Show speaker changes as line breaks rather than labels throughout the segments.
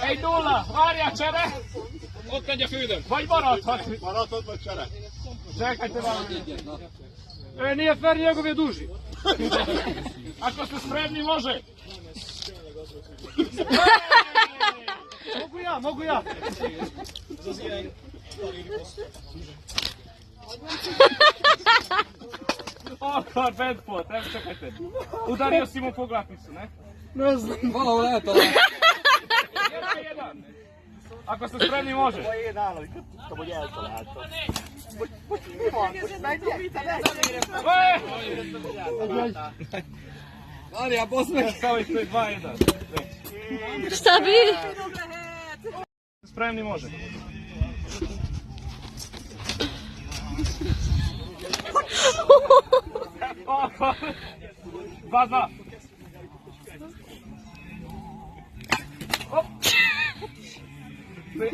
1-0, várjál csere!
Ott egy a fődön.
Vagy maradhat.
Maradhat vagy csere?
Čekajte malo.
Nije fer, njegov je duži.
Ako ste spremni, može.
Mogu ja.
O, bad pot, evo čekajte. Udario si mu po glatnicu, ne?
Ne znam. Hvala, leto.
1-1. Ako ste spremni, može.
Marija, posmeh.
Kao i to je 2-1.
Šta bi?
Spremni, može. O, 2-2.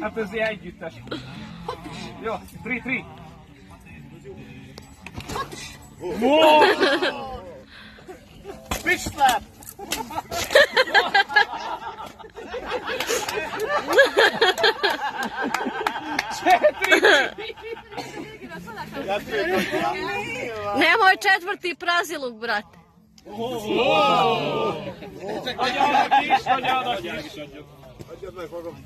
Hát ez ilyen együttes. Jó, 3-3. Wow! Bitch slap!
Nemoj četvrti praziluk, brate.
Adjának is, adjának is.
Adjad meg magam.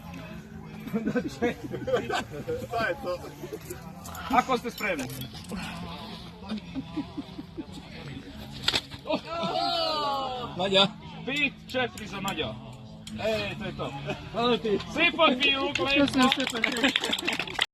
Ako ste spremni.
Nagyja.
5-4 za Nađa. Ej, to je to.
Hvala ti.
Svi pod pilu, lepo.